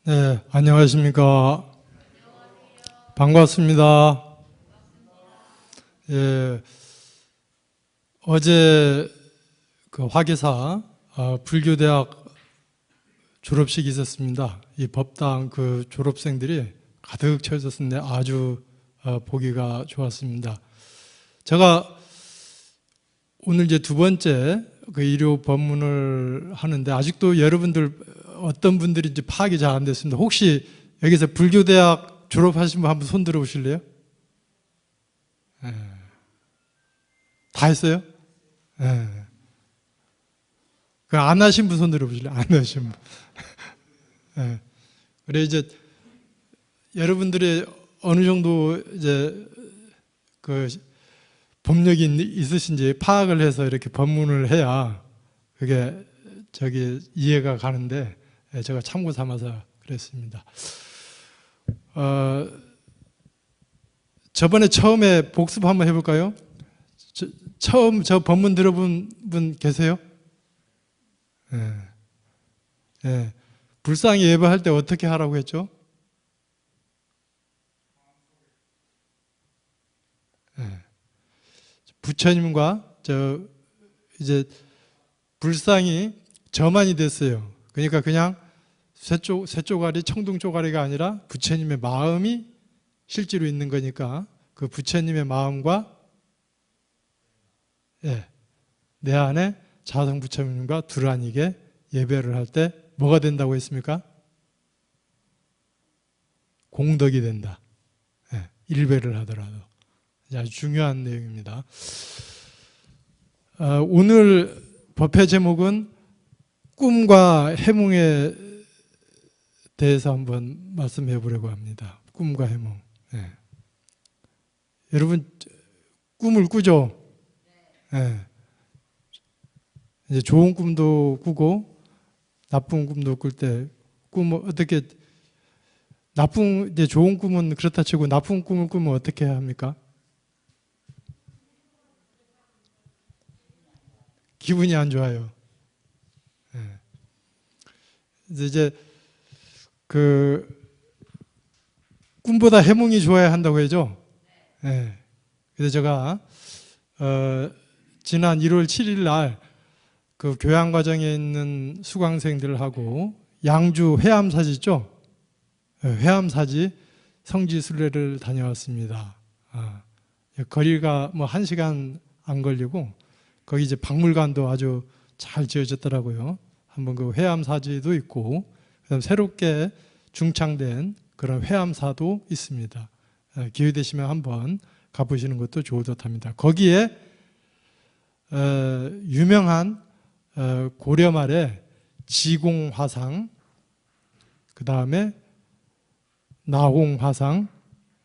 네, 안녕하십니까. 반갑습니다. 예, 어제 그 화계사 불교대학 졸업식이 있었습니다. 이 법당 그 졸업생들이 가득 차 있었는데 아주 보기가 좋았습니다. 제가 오늘 이제 두 번째 그 일요 법문을 하는데 아직도 여러분들 어떤 분들이 이제 파악이 잘 안 됐습니다. 혹시 여기서 불교대학 졸업하신 분 한번 손 들어 보실래요? 예. 다 했어요? 예. 그 안 하신 분 손 들어 보실래요? 안 하신 분. 예. 그래 이제 여러분들의 어느 정도 이제 그 법력이 있으신지 파악을 해서 이렇게 법문을 해야 그게 이해가 가는데 제가 참고 삼아서 그랬습니다. 저번에 처음에 복습 한번 해볼까요? 처음 저 법문 들어본 분 계세요? 예. 예. 불상이 예배할 때 어떻게 하라고 했죠? 예. 부처님과 이제 불상이 저만이 됐어요. 그러니까 그냥 쇠쪼가리, 청둥쪼가리가 아니라 부처님의 마음이 실제로 있는 거니까 그 부처님의 마음과 내 안에 자성 부처님과 두란이게 예배를 할 때 뭐가 된다고 했습니까? 공덕이 된다. 일배를 하더라도. 아주 중요한 내용입니다. 오늘 법회 제목은 꿈과 해몽에 대해서 한번 말씀해 보려고 합니다. 꿈과 해몽. 여러분 꿈을 꾸죠? 이제 좋은 꿈도 꾸고 나쁜 꿈도 꿀 때 어떻게 이제 좋은 꿈은 그렇다 치고 나쁜 꿈을 꾸면 어떻게 해야 합니까? 기분이 안 좋아요. 이제 그 꿈보다 해몽이 좋아야 한다고 해죠. 그래서 제가 지난 1월 7일 날 그 교양 과정에 있는 수강생들하고 양주 회암사지 있죠? 회암사지 성지순례를 다녀왔습니다. 거리가 뭐 1시간 안 걸리고 거기 이제 박물관도 아주 잘 지어졌더라고요. 한번 그 회암사지도 있고 그다음 새롭게 중창된 그런 회암사도 있습니다. 기회 되시면 한번 가보시는 것도 좋을 듯합니다. 거기에 유명한 고려 말에 지공화상, 그 다음에 나홍화상,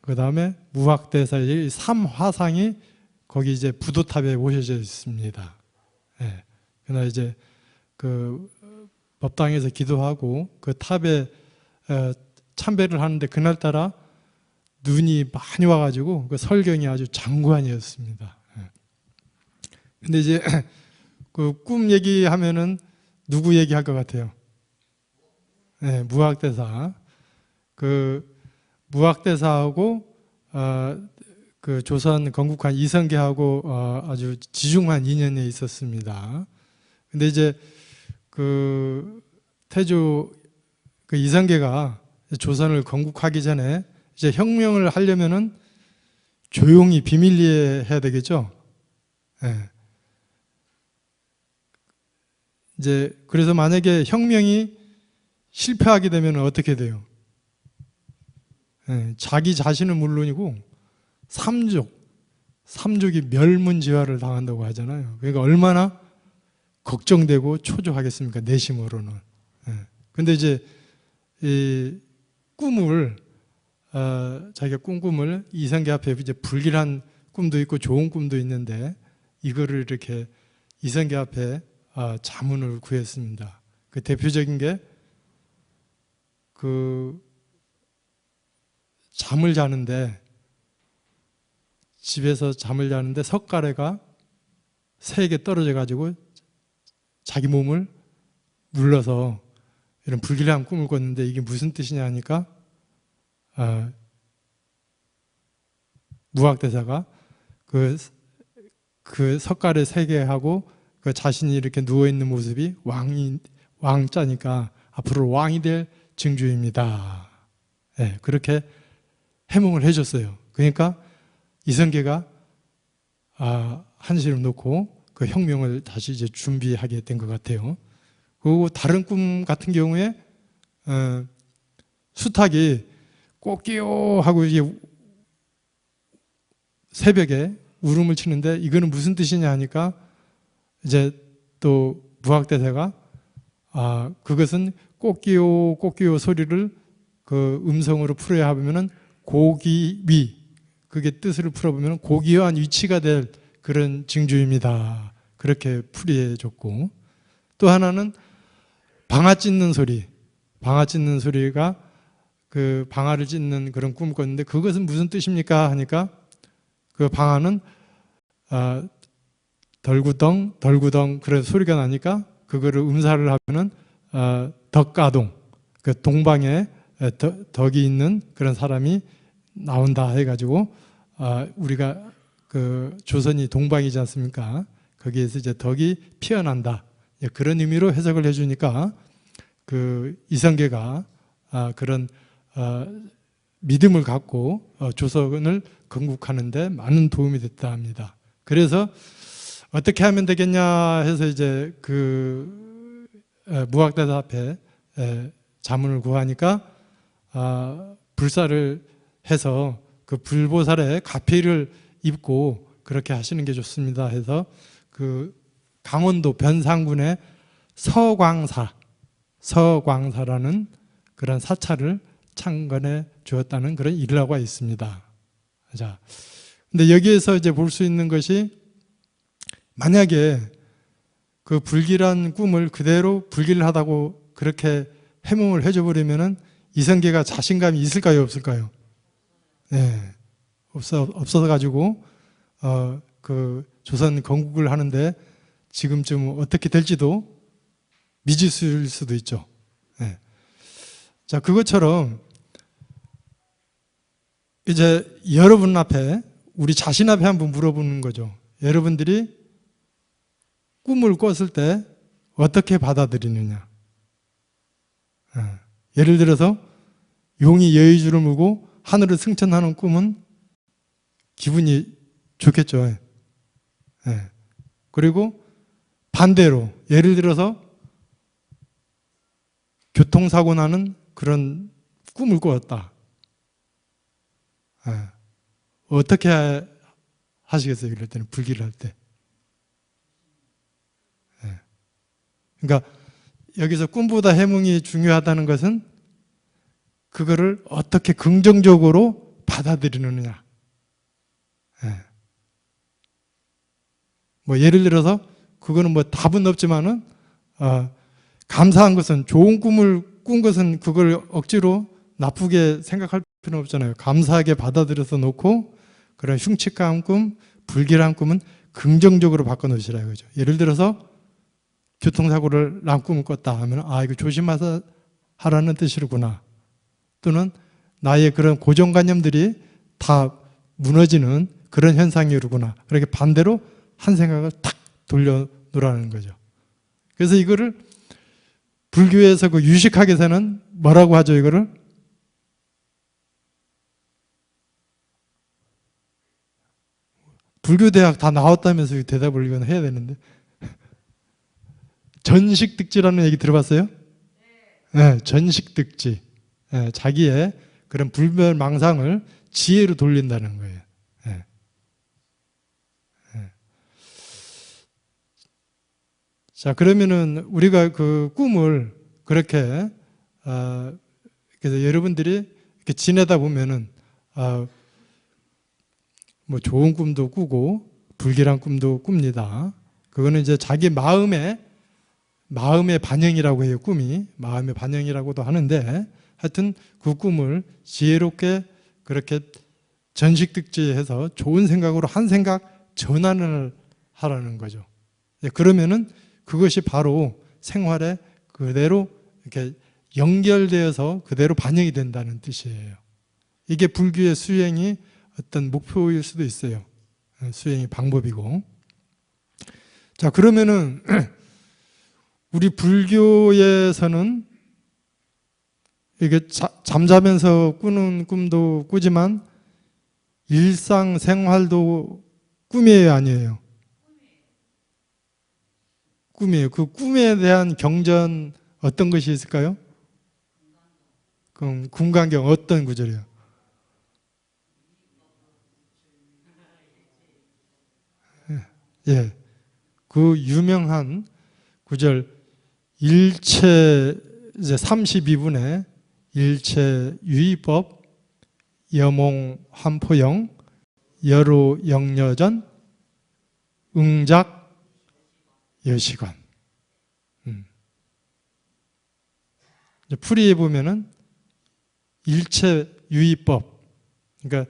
그 다음에 무학대사의 3화상이 거기 이제 부도탑에 모셔져 있습니다. 그러나 이제 그 법당에서 기도하고 그 탑에 참배를 하는데 그날따라 눈이 많이 와가지고 그 설경이 아주 장관이었습니다. 근데 이제 그 꿈 얘기하면은 누구 얘기할 것 같아요? 무학대사. 그 무학대사하고 그 조선 건국한 이성계하고 아주 지중한 인연이 있었습니다. 근데 이제 그 태조 그 이성계가 조선을 건국하기 전에 이제 혁명을 하려면은 조용히 비밀리에 해야 되겠죠. 이제 그래서 만약에 혁명이 실패하게 되면 어떻게 돼요? 자기 자신은 물론이고 삼족이 멸문지화를 당한다고 하잖아요. 그러니까 얼마나 걱정되고 초조하겠습니까? 내심으로는. 근데 이제 이 꿈을 자기가 꾼 꿈을 이성계 앞에 이제 불길한 꿈도 있고 좋은 꿈도 있는데 이거를 이렇게 이성계 앞에 자문을 구했습니다. 그 대표적인 게 그 집에서 잠을 자는데 석가래가 3개 떨어져 가지고 자기 몸을 눌러서 이런 불길한 꿈을 꿨는데 이게 무슨 뜻이냐 하니까 무학대사가 그 석가래 세계하고 그 자신이 이렇게 누워있는 모습이 왕자니까 앞으로 왕이 될 증주입니다. 네, 그렇게 해몽을 해줬어요. 그러니까 이성계가 한시름 놓고 그 혁명을 다시 이제 준비하게 된 것 같아요. 그리고 다른 꿈 같은 경우에 수탉이 꼬끼요 하고 이제 새벽에 울음을 치는데 이거는 무슨 뜻이냐 하니까 이제 또 무학대사가 그것은 꼬끼요 꼬끼요 소리를 그 음성으로 풀어야 하면은 고기위, 그게 뜻을 풀어보면 고귀한 위치가 될 그런 징조입니다. 그렇게 풀이해 줬고, 또 하나는 방아 찢는 소리, 방아 찢는 소리가 그 방아를 찢는 그런 꿈을 꿨는데 그것은 무슨 뜻입니까 하니까 그 방아는 덜구덩 그런 소리가 나니까 그거를 음사를 하면은 덕가동, 그 동방에 덕이 있는 그런 사람이 나온다 해가지고 우리가 그 조선이 동방이지 않습니까? 거기에서 이제 덕이 피어난다, 그런 의미로 해석을 해주니까 그 이성계가 그런 믿음을 갖고 조선을 건국하는데 많은 도움이 됐다 합니다. 그래서 어떻게 하면 되겠냐 해서 이제 그 무학대사 앞에 자문을 구하니까 불사를 해서 그 불보살의 가피를 입고 그렇게 하시는 게 좋습니다 해서 그 강원도 변산군의 서광사라는 그런 사찰을 창건해 주었다는 그런 일화가 있습니다. 자, 근데 여기에서 이제 볼 수 있는 것이, 만약에 그 불길한 꿈을 그대로 불길하다고 그렇게 해몽을 해줘 버리면은 이성계가 자신감이 있을까요, 없을까요? 네, 없어서 가지고 그 조선 건국을 하는데 지금쯤 어떻게 될지도 미지수일 수도 있죠. 네. 자, 그것처럼 이제 여러분 앞에, 우리 자신 앞에 한번 물어보는 거죠. 여러분들이 꿈을 꿨을 때 어떻게 받아들이느냐. 예를 들어서 용이 여의주를 물고 하늘을 승천하는 꿈은 기분이 좋겠죠. 그리고 반대로 예를 들어서 교통사고 나는 그런 꿈을 꾸었다. 어떻게 하시겠어요? 이럴 때는, 불길을 할 때. 그러니까 여기서 꿈보다 해몽이 중요하다는 것은 그거를 어떻게 긍정적으로 받아들이느냐. 뭐 예를 들어서 그거는 뭐 답은 없지만은 감사한 것은, 좋은 꿈을 꾼 것은 그걸 억지로 나쁘게 생각할 필요는 없잖아요. 감사하게 받아들여서 놓고 그런 흉측한 꿈, 불길한 꿈은 긍정적으로 바꿔놓으시라 이거죠. 예를 들어서 교통사고를 난 꿈을 꿨다 하면 이거 조심하라는 뜻이구나. 또는 나의 그런 고정관념들이 다 무너지는 그런 현상이로구나. 그렇게 반대로 한 생각을 탁 돌려놓으라는 거죠. 그래서 이거를 불교에서 그 유식학에서는 뭐라고 하죠, 이거를? 불교대학 다 나왔다면서 대답을 이건 해야 되는데. 전식득지라는 얘기 들어봤어요? 네, 전식득지. 네, 자기의 그런 불멸망상을 지혜로 돌린다는 거예요. 네. 네. 자, 그러면은 우리가 그 꿈을 그렇게 그래서 여러분들이 이렇게 지내다 보면은 뭐 좋은 꿈도 꾸고 불길한 꿈도 꿉니다. 그거는 이제 자기 마음의 반영이라고 해요. 꿈이 마음의 반영이라고도 하는데, 하여튼 그 꿈을 지혜롭게 그렇게 전식득지해서 좋은 생각으로 한 생각 전환을 하라는 거죠. 그러면은 그것이 바로 생활에 그대로 이렇게 연결되어서 그대로 반영이 된다는 뜻이에요. 이게 불교의 수행이 어떤 목표일 수도 있어요. 수행의 방법이고. 자, 그러면은 우리 불교에서는 이게 잠자면서 꾸는 꿈도 꾸지만 일상생활도 꿈이에요, 아니에요? 꿈이에요. 그 꿈에 대한 경전 어떤 것이 있을까요? 그럼 군간경 어떤 구절이에요? 예, 그 유명한 구절 일체 이제 32분에 일체 유의법 여몽 환포영 여로 영여전 응작 여시관. 풀이해 보면은 일체 유의법, 그러니까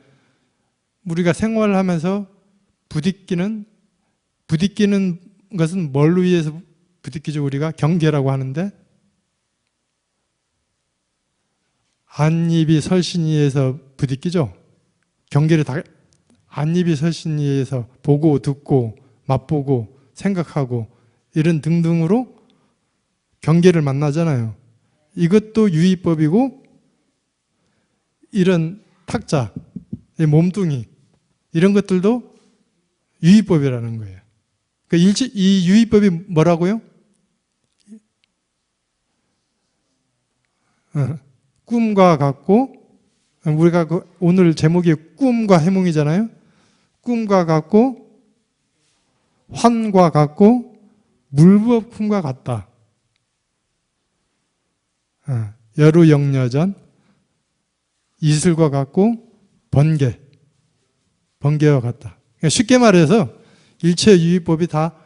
우리가 생활하면서 부딪히는 것은 뭘로 위해서 부딪히죠? 우리가 경계라고 하는데 안입이 설신이에서 부딪히죠. 경계를 다 안입이 설신이에서 보고 듣고 맛보고 생각하고 이런 등등으로 경계를 만나잖아요. 이것도 유의법이고 이런 탁자, 몸뚱이 이런 것들도 유의법이라는 거예요. 이 유의법이 뭐라고요? 꿈과 같고, 우리가 오늘 제목이 꿈과 해몽이잖아요. 꿈과 같고 환과 같고 물법품과 같다. 여루영여전 이슬과 같고 번개와 같다. 그러니까 쉽게 말해서 일체 유의법이 다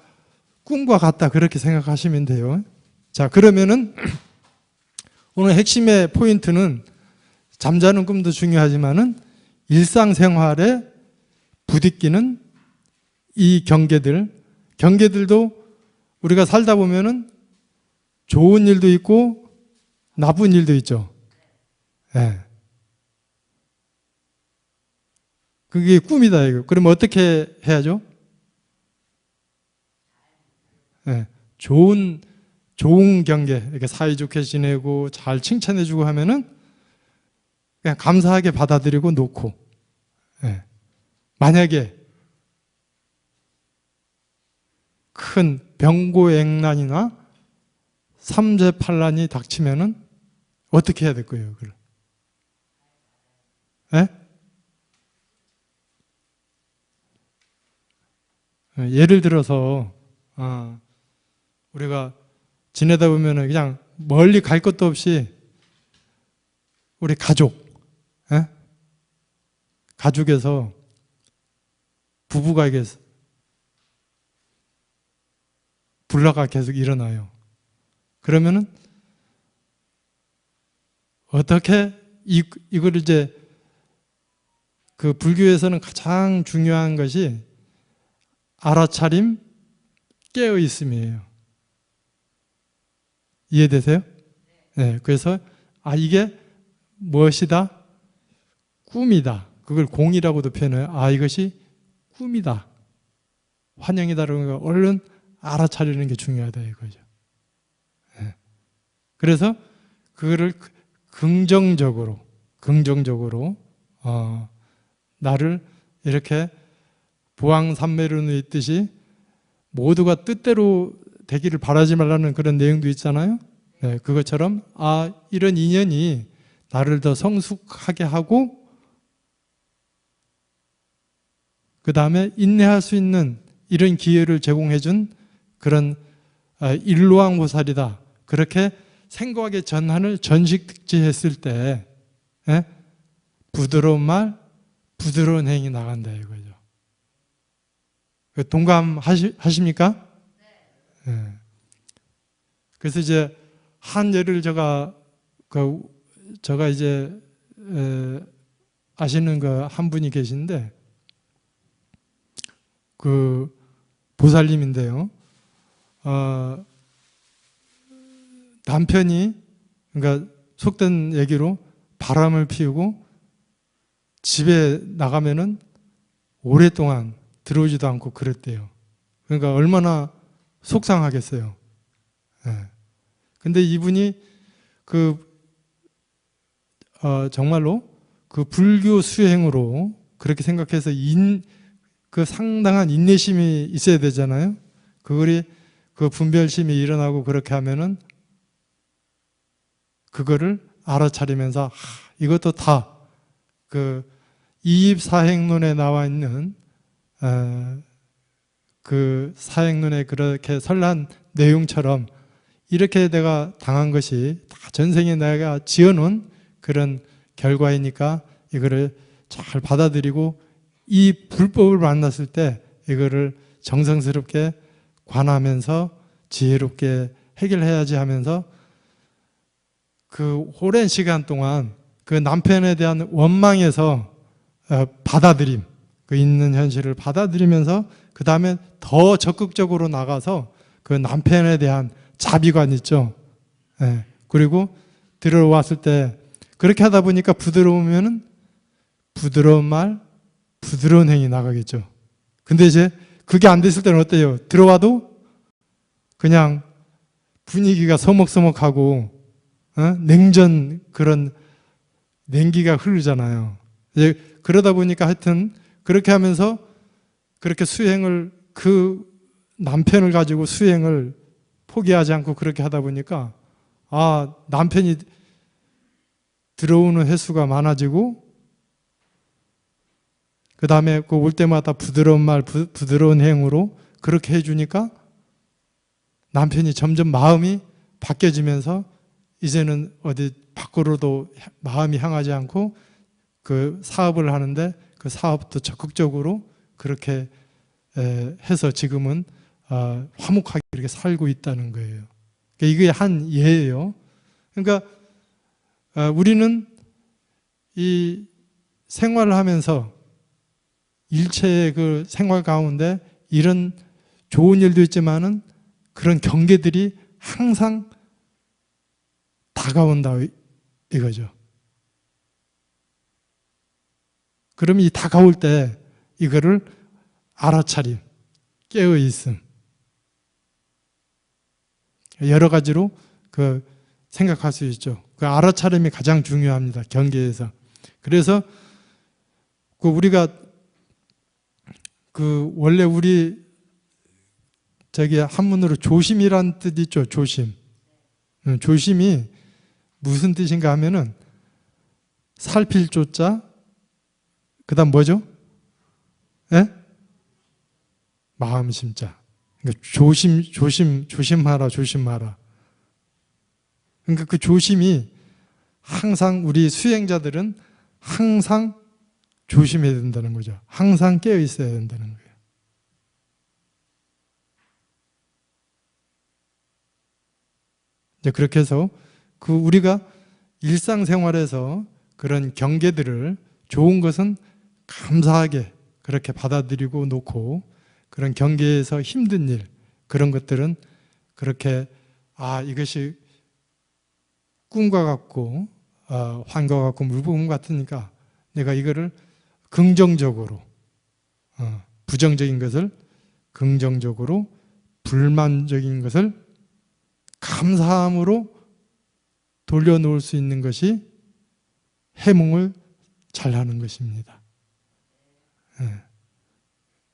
꿈과 같다 그렇게 생각하시면 돼요. 자, 그러면은 오늘 핵심의 포인트는 잠자는 꿈도 중요하지만은 일상생활에 부딪히는 이 경계들도 우리가 살다 보면은 좋은 일도 있고 나쁜 일도 있죠. 네. 그게 꿈이다 이거. 그러면 어떻게 해야죠? 네. 좋은 경계, 이렇게 사이좋게 지내고 잘 칭찬해주고 하면은 그냥 감사하게 받아들이고 놓고. 네. 만약에 큰 병고액난이나 삼재팔란이 닥치면은 어떻게 해야 될 거예요? 네? 예를 들어서 우리가 지내다 보면은 그냥 멀리 갈 것도 없이 우리 가족에서 부부가 이게 불화가 계속 일어나요. 그러면은 어떻게 이걸 이제 그 불교에서는 가장 중요한 것이 알아차림, 깨어 있음이에요. 이해되세요? 네. 그래서 이게 무엇이다? 꿈이다. 그걸 공이라고도 표현해요. 이것이 꿈이다. 환영이다라는 걸 얼른 알아차리는 게 중요하다 이거죠. 네. 그래서 그거를 긍정적으로 나를 이렇게 부황삼매론에 있듯이 모두가 뜻대로 되기를 바라지 말라는 그런 내용도 있잖아요. 네, 그것처럼 이런 인연이 나를 더 성숙하게 하고 그 다음에 인내할 수 있는 이런 기회를 제공해 준 그런 일로왕보살이다. 그렇게 생고하게 전한을 전식특지했을 때 부드러운 말, 부드러운 행위 나간다 이거죠. 동감하십니까? 네. 그래서 이제 한 예를 제가 이제 아시는 그 한 분이 계신데 그 보살님인데요. 남편이 그러니까 속된 얘기로 바람을 피우고 집에 나가면은 오랫동안 들어오지도 않고 그랬대요. 그러니까 얼마나 속상하겠어요. 예. 근데 이분이 정말로 그 불교 수행으로 그렇게 생각해서 그 상당한 인내심이 있어야 되잖아요. 그 분별심이 일어나고 그렇게 하면은 그거를 알아차리면서 이것도 다 그 이입사행론에 나와 있는 그 사행론에 그렇게 설한 내용처럼 이렇게 내가 당한 것이 다 전생에 내가 지어놓은 그런 결과이니까 이거를 잘 받아들이고 이 불법을 만났을 때 이거를 정성스럽게 관하면서 지혜롭게 해결해야지 하면서 그 오랜 시간 동안 그 남편에 대한 원망에서 받아들임, 그 있는 현실을 받아들이면서 그 다음에 더 적극적으로 나가서 그 남편에 대한 자비관 있죠. 예. 그리고 들어왔을 때 그렇게 하다 보니까 부드러우면은 부드러운 말, 부드러운 행위 나가겠죠. 근데 이제 그게 안 됐을 때는 어때요? 들어와도 그냥 분위기가 서먹서먹하고 냉전 그런 냉기가 흐르잖아요. 이제 그러다 보니까 하여튼 그렇게 하면서 그렇게 수행을 그 남편을 가지고 수행을 포기하지 않고 그렇게 하다 보니까 남편이 들어오는 횟수가 많아지고 그 다음에 그 올 때마다 부드러운 말, 부드러운 행으로 그렇게 해주니까 남편이 점점 마음이 바뀌어지면서 이제는 어디 밖으로도 마음이 향하지 않고 그 사업을 하는데 그 사업도 적극적으로 그렇게 해서 지금은 화목하게 이렇게 살고 있다는 거예요. 이게 한 예예요. 그러니까 우리는 이 생활을 하면서 일체의 그 생활 가운데 이런 좋은 일도 있지만은 그런 경계들이 항상 다가온다 이거죠. 그럼 이 다가올 때 이거를 알아차림, 깨어있음. 여러 가지로 그 생각할 수 있죠. 그 알아차림이 가장 중요합니다. 경계에서. 그래서 그 우리가 그 원래 우리 한문으로 조심이란 뜻 있죠. 조심. 조심이 무슨 뜻인가 하면은 살필 조자 그 다음 뭐죠? 예? 마음 심자. 그러니까 조심하라. 그러니까 그 조심이 항상 우리 수행자들은 항상 조심해야 된다는 거죠. 항상 깨어 있어야 된다는 거예요. 이제 그렇게 해서 그 우리가 일상생활에서 그런 경계들을 좋은 것은 감사하게 그렇게 받아들이고 놓고 그런 경계에서 힘든 일 그런 것들은 그렇게 이것이 꿈과 같고 환과 같고 물부음 같으니까 내가 이거를 긍정적으로 부정적인 것을 긍정적으로 불만적인 것을 감사함으로 돌려놓을 수 있는 것이 해몽을 잘하는 것입니다.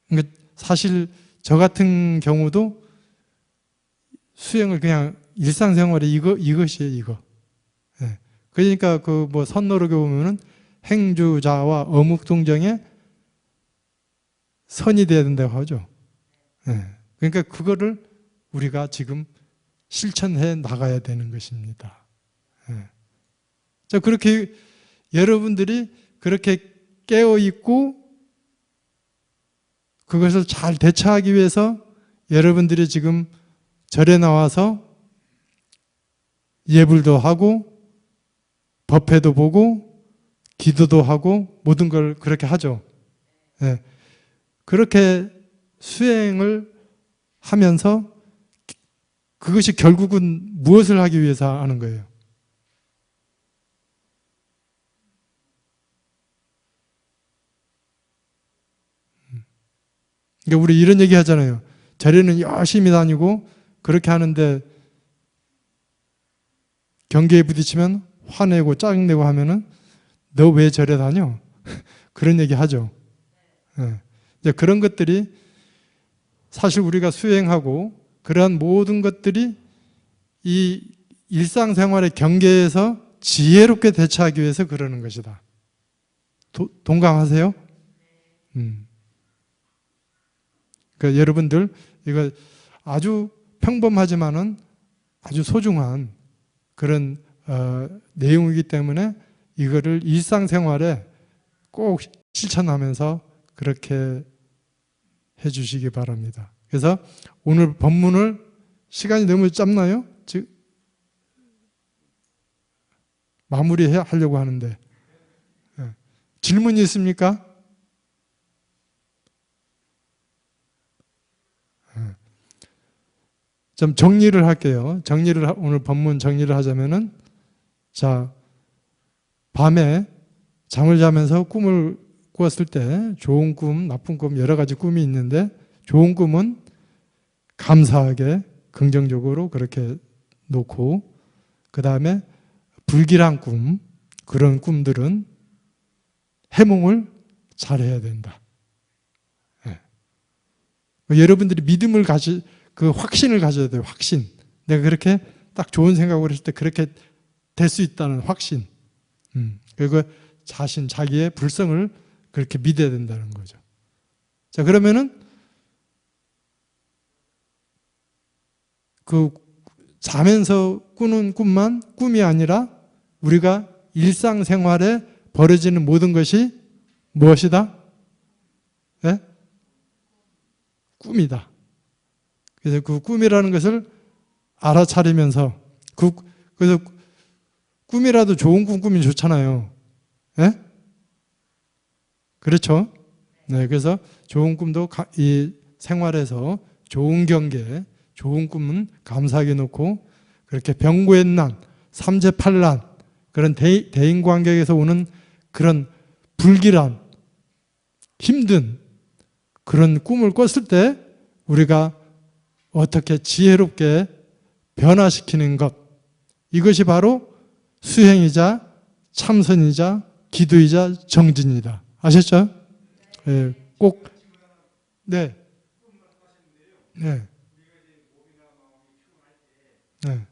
그러니까 사실 저 같은 경우도 수행을 그냥 일상생활에 이것이에요, 이거. 그러니까 그 뭐 선노록에 보면은 행주자와 어묵동정에 선이 돼야 된다고 하죠. 그러니까 그거를 우리가 지금 실천해 나가야 되는 것입니다. 자, 그렇게 여러분들이 그렇게 깨어 있고 그것을 잘 대처하기 위해서 여러분들이 지금 절에 나와서 예불도 하고 법회도 보고 기도도 하고 모든 걸 그렇게 하죠. 그렇게 수행을 하면서 그것이 결국은 무엇을 하기 위해서 하는 거예요? 그러니까 우리 이런 얘기 하잖아요. 절에는 열심히 다니고 그렇게 하는데 경계에 부딪히면 화내고 짜증내고 하면은 너 왜 절에 다녀? 그런 얘기 하죠. 예. 이제 그런 것들이 사실 우리가 수행하고 그러한 모든 것들이 이 일상생활의 경계에서 지혜롭게 대처하기 위해서 그러는 것이다. 동감하세요? 그러니까 여러분들 이거 아주 평범하지만은 아주 소중한 그런 내용이기 때문에 이거를 일상생활에 꼭 실천하면서 그렇게 해주시기 바랍니다. 그래서 오늘 법문을 시간이 너무 짧나요? 즉 마무리하려고 하는데 질문이 있습니까? 좀 정리를 할게요. 오늘 법문 정리를 하자면은, 자, 밤에 잠을 자면서 꿈을 꾸었을 때 좋은 꿈, 나쁜 꿈 여러 가지 꿈이 있는데 좋은 꿈은 감사하게 긍정적으로 그렇게 놓고, 그 다음에 불길한 꿈, 그런 꿈들은 해몽을 잘해야 된다. 네. 여러분들이 믿음을 그 확신을 가져야 돼요. 확신. 내가 그렇게 딱 좋은 생각을 했을 때 그렇게 될 수 있다는 확신. 그리고 자기의 불성을 그렇게 믿어야 된다는 거죠. 자, 그러면은 그 자면서 꾸는 꿈만 꿈이 아니라 우리가 일상생활에 벌어지는 모든 것이 무엇이다? 네? 꿈이다. 그래서 그 꿈이라는 것을 알아차리면서 그래서 꿈이라도 좋은 꿈 꾸면 좋잖아요. 네? 그렇죠? 네, 그래서 좋은 꿈도 이 생활에서 좋은 경계, 좋은 꿈은 감사하게 놓고 그렇게 병고의 난, 삼재팔난 그런 대인관계에서 오는 그런 불길한 힘든 그런 꿈을 꿨을 때 우리가 어떻게 지혜롭게 변화시키는 것, 이것이 바로 수행이자 참선이자 기도이자 정진이다. 아셨죠? 네, 꼭 네. 네. 네.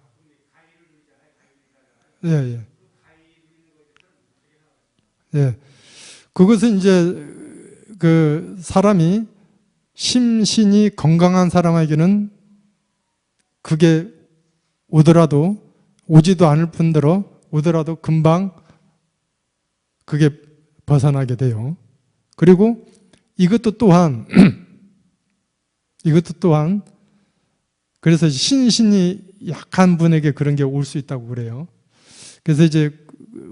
예, 예. 예. 그것은 이제 그 사람이 심신이 건강한 사람에게는 그게 오지도 않을 뿐더러 오더라도 금방 그게 벗어나게 돼요. 그리고 이것도 또한 그래서 신신이 약한 분에게 그런 게 올 수 있다고 그래요. 그래서 이제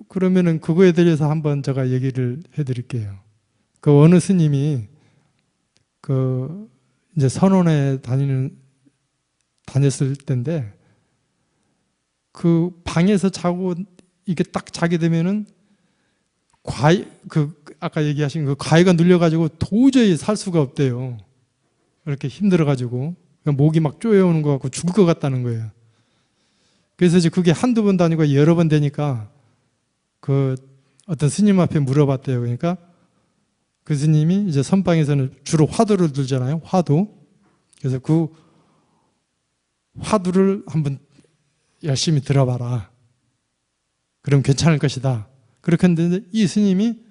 그러면은 그거에 대해서 한번 제가 얘기를 해드릴게요. 그 어느 스님이 그 이제 선원에 다녔을 때인데 그 방에서 자고 이게 딱 자게 되면은 아까 얘기하신 그 과외가 눌려가지고 도저히 살 수가 없대요. 그렇게 힘들어가지고 목이 막 쪼여오는 것 같고 죽을 것 같다는 거예요. 그래서 이제 그게 한두 번도 아니고 여러 번 되니까 그 어떤 스님 앞에 물어봤대요. 그러니까 그 스님이 이제 선방에서는 주로 화두를 들잖아요. 화두. 그래서 그 화두를 한번 열심히 들어봐라. 그럼 괜찮을 것이다. 그렇게 했는데 이 스님이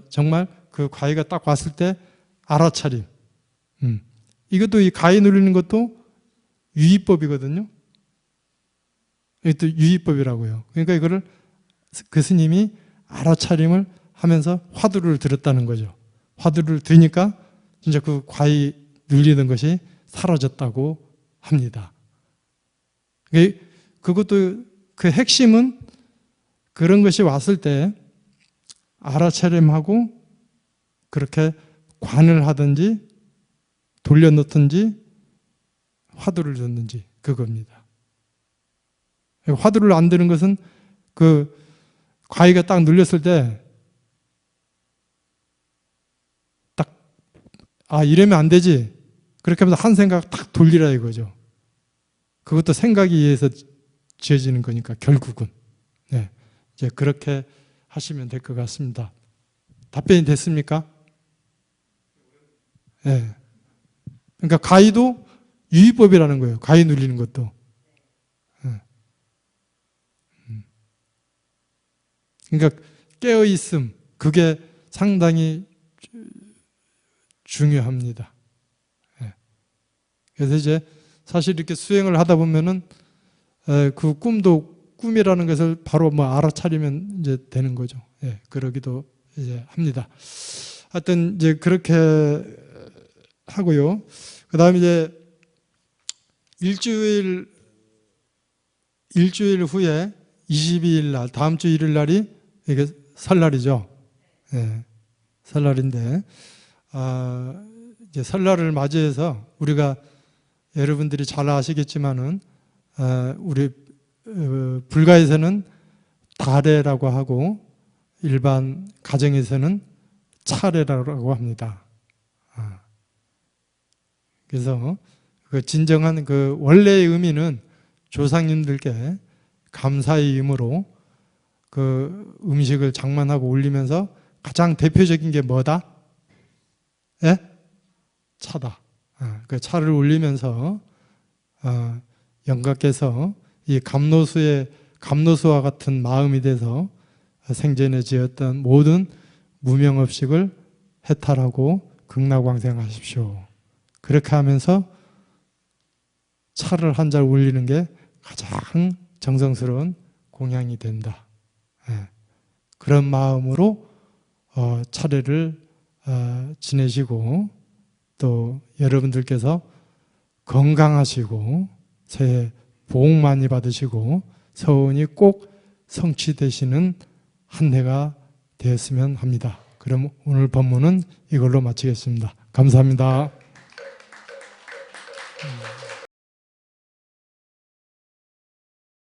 정말 그 과외가 딱 왔을 때 알아차림. 이것도 이 과외 누리는 것도 유의법이거든요. 이것도 유의법이라고요. 그러니까 이거를 그 스님이 알아차림을 하면서 화두를 들었다는 거죠. 화두를 들으니까 진짜 그 과외 눌리는 것이 사라졌다고 합니다. 그것도 그 핵심은 그런 것이 왔을 때 알아차림하고 그렇게 관을 하든지 돌려놓든지 화두를 듣는지 그겁니다. 화두를 안 드는 것은 그 과위가 딱 눌렸을 때 딱 아, 이러면 안 되지. 그렇게 하면서 한 생각 딱 돌리라 이거죠. 그것도 생각에 의해서 지어지는 거니까 결국은. 네, 이제 그렇게 하시면 될 것 같습니다. 답변이 됐습니까? 네. 그러니까 가위도 유의법이라는 거예요. 가위 눌리는 것도. 네. 그러니까 깨어있음, 그게 상당히 중요합니다. 네. 그래서 이제 사실 이렇게 수행을 하다 보면은 그 꿈도 꿈이라는 것을 바로 뭐 알아차리면 이제 되는 거죠. 예, 그러기도 이제 합니다. 하여튼 이제 그렇게 하고요. 그 다음에 이제 일주일 후에 22일 날, 다음 주 일요일 날이 이게 설날이죠. 예, 설날인데, 이제 설날을 맞이해서 우리가 여러분들이 잘 아시겠지만은, 우리 불가에서는 다래라고 하고 일반 가정에서는 차례라고 합니다. 그래서 그 진정한 그 원래의 의미는 조상님들께 감사의 의미로 그 음식을 장만하고 올리면서 가장 대표적인 게 뭐다? 예? 차다. 그 차를 올리면서 영가께서 이 감노수와 같은 마음이 돼서 생전에 지었던 모든 무명업식을 해탈하고 극락왕생하십시오. 그렇게 하면서 차를 한 잔 올리는 게 가장 정성스러운 공양이 된다. 그런 마음으로 차례를 지내시고 또 여러분들께서 건강하시고 새해 복 많이 받으시고 서운이 꼭 성취되시는 한 해가 되었으면 합니다. 그럼 오늘 법문은 이걸로 마치겠습니다. 감사합니다.